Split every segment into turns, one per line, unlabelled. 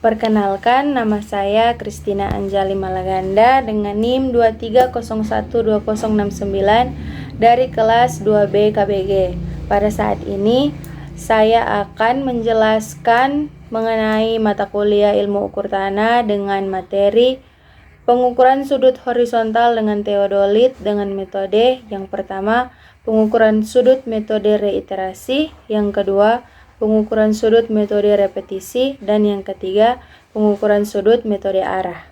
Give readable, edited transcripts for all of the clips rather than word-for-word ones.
Perkenalkan, nama saya Christina Anjali Malaganda dengan NIM 23012069 dari kelas 2B KBG. Pada saat ini, saya akan menjelaskan mengenai mata kuliah ilmu ukur tanah dengan materi pengukuran sudut horizontal dengan teodolit dengan metode yang pertama, pengukuran sudut metode reiterasi, yang kedua, pengukuran sudut metode repetisi, dan yang ketiga, pengukuran sudut metode arah.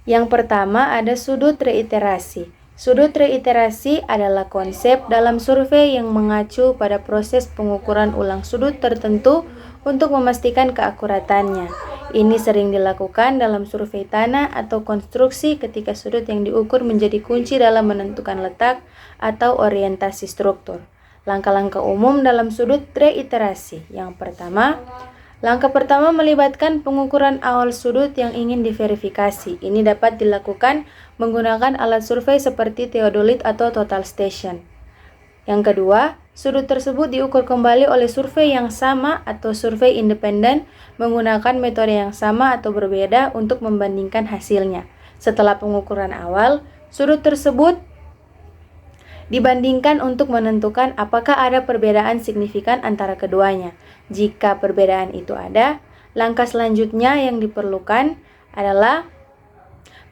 Yang pertama ada sudut reiterasi. Sudut reiterasi adalah konsep dalam survei yang mengacu pada proses pengukuran ulang sudut tertentu untuk memastikan keakuratannya. Ini sering dilakukan dalam survei tanah atau konstruksi ketika sudut yang diukur menjadi kunci dalam menentukan letak atau orientasi struktur. Langkah-langkah umum dalam sudut reiterasi. Yang pertama, langkah pertama melibatkan pengukuran awal sudut yang ingin diverifikasi. Ini dapat dilakukan menggunakan alat survei seperti teodolit atau total station. Yang kedua, sudut tersebut diukur kembali oleh survei yang sama atau survei independen menggunakan metode yang sama atau berbeda untuk membandingkan hasilnya. Setelah pengukuran awal, sudut tersebut dibandingkan untuk menentukan apakah ada perbedaan signifikan antara keduanya. Jika perbedaan itu ada, langkah selanjutnya yang diperlukan adalah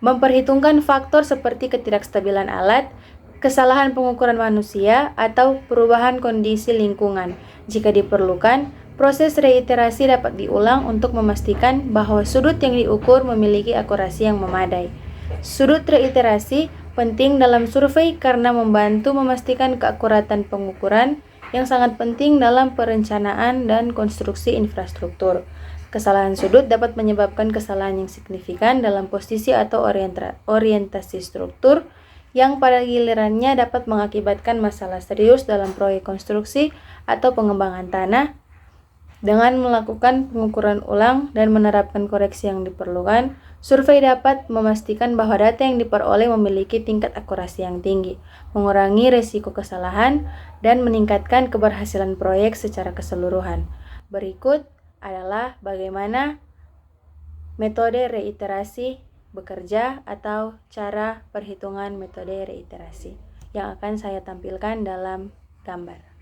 memperhitungkan faktor seperti ketidakstabilan alat, kesalahan pengukuran manusia, atau perubahan kondisi lingkungan. Jika diperlukan, proses reiterasi dapat diulang untuk memastikan bahwa sudut yang diukur memiliki akurasi yang memadai. Sudut reiterasi penting dalam survei karena membantu memastikan keakuratan pengukuran yang sangat penting dalam perencanaan dan konstruksi infrastruktur. Kesalahan sudut dapat menyebabkan kesalahan yang signifikan dalam posisi atau orientasi struktur yang pada gilirannya dapat mengakibatkan masalah serius dalam proyek konstruksi atau pengembangan tanah. Dengan melakukan pengukuran ulang dan menerapkan koreksi yang diperlukan, survei dapat memastikan bahwa data yang diperoleh memiliki tingkat akurasi yang tinggi, mengurangi risiko kesalahan, dan meningkatkan keberhasilan proyek secara keseluruhan. Berikut adalah bagaimana metode reiterasi bekerja atau cara perhitungan metode reiterasi yang akan saya tampilkan dalam gambar.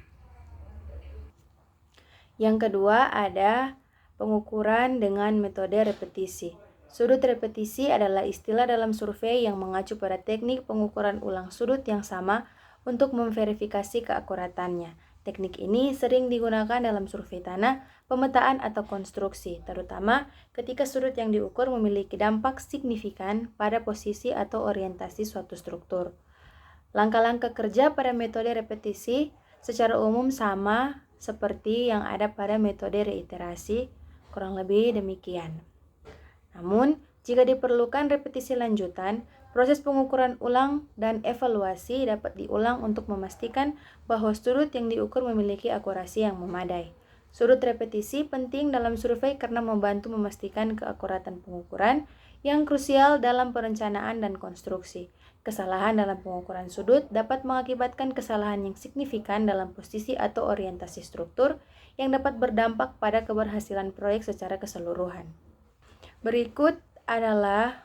Yang kedua ada pengukuran dengan metode repetisi. Sudut repetisi adalah istilah dalam survei yang mengacu pada teknik pengukuran ulang sudut yang sama untuk memverifikasi keakuratannya. Teknik ini sering digunakan dalam survei tanah, pemetaan atau konstruksi, terutama ketika sudut yang diukur memiliki dampak signifikan pada posisi atau orientasi suatu struktur. Langkah-langkah kerja pada metode repetisi secara umum sama seperti yang ada pada metode reiterasi, kurang lebih demikian. Namun, jika diperlukan repetisi lanjutan, proses pengukuran ulang dan evaluasi dapat diulang untuk memastikan bahwa sudut yang diukur memiliki akurasi yang memadai. Sudut repetisi penting dalam survei karena membantu memastikan keakuratan pengukuran yang krusial dalam perencanaan dan konstruksi. Kesalahan dalam pengukuran sudut dapat mengakibatkan kesalahan yang signifikan dalam posisi atau orientasi struktur yang dapat berdampak pada keberhasilan proyek secara keseluruhan. Berikut adalah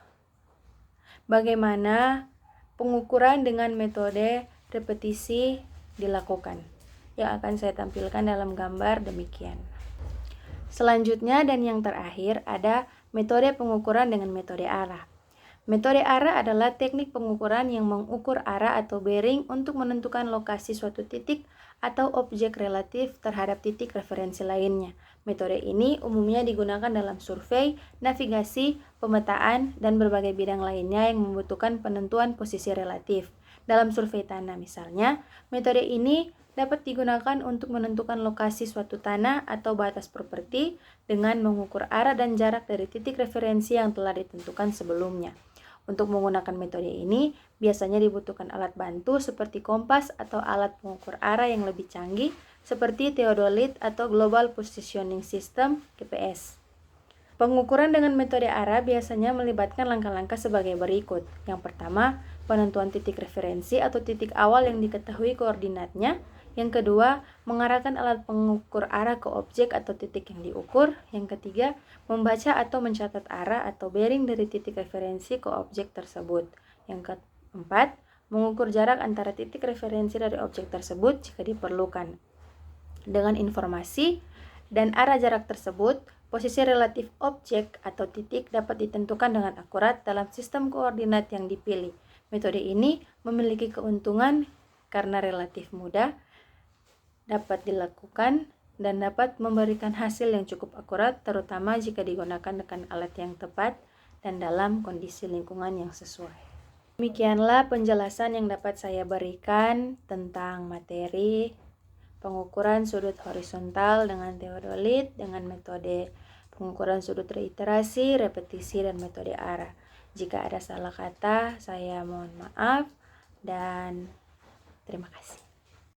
bagaimana pengukuran dengan metode repetisi dilakukan, yang akan saya tampilkan dalam gambar demikian. Selanjutnya dan yang terakhir ada metode pengukuran dengan metode arah. Metode arah adalah teknik pengukuran yang mengukur arah atau bearing untuk menentukan lokasi suatu titik atau objek relatif terhadap titik referensi lainnya. Metode ini umumnya digunakan dalam survei, navigasi, pemetaan, dan berbagai bidang lainnya yang membutuhkan penentuan posisi relatif. Dalam survei tanah misalnya, metode ini dapat digunakan untuk menentukan lokasi suatu tanah atau batas properti dengan mengukur arah dan jarak dari titik referensi yang telah ditentukan sebelumnya. Untuk menggunakan metode ini, biasanya dibutuhkan alat bantu seperti kompas atau alat pengukur arah yang lebih canggih seperti teodolit atau Global Positioning System (GPS). Pengukuran dengan metode arah biasanya melibatkan langkah-langkah sebagai berikut. Yang pertama, penentuan titik referensi atau titik awal yang diketahui koordinatnya. Yang kedua, mengarahkan alat pengukur arah ke objek atau titik yang diukur. Yang ketiga, membaca atau mencatat arah atau bearing dari titik referensi ke objek tersebut. Yang keempat, mengukur jarak antara titik referensi dari objek tersebut jika diperlukan. Dengan informasi dan arah jarak tersebut, posisi relatif objek atau titik dapat ditentukan dengan akurat dalam sistem koordinat yang dipilih. Metode ini memiliki keuntungan karena relatif mudah, dapat dilakukan, dan dapat memberikan hasil yang cukup akurat, terutama jika digunakan dengan alat yang tepat dan dalam kondisi lingkungan yang sesuai. Demikianlah penjelasan yang dapat saya berikan tentang materi pengukuran sudut horizontal dengan teodolit dengan metode pengukuran sudut reiterasi, repetisi, dan metode arah. Jika ada salah kata, saya mohon maaf dan terima kasih.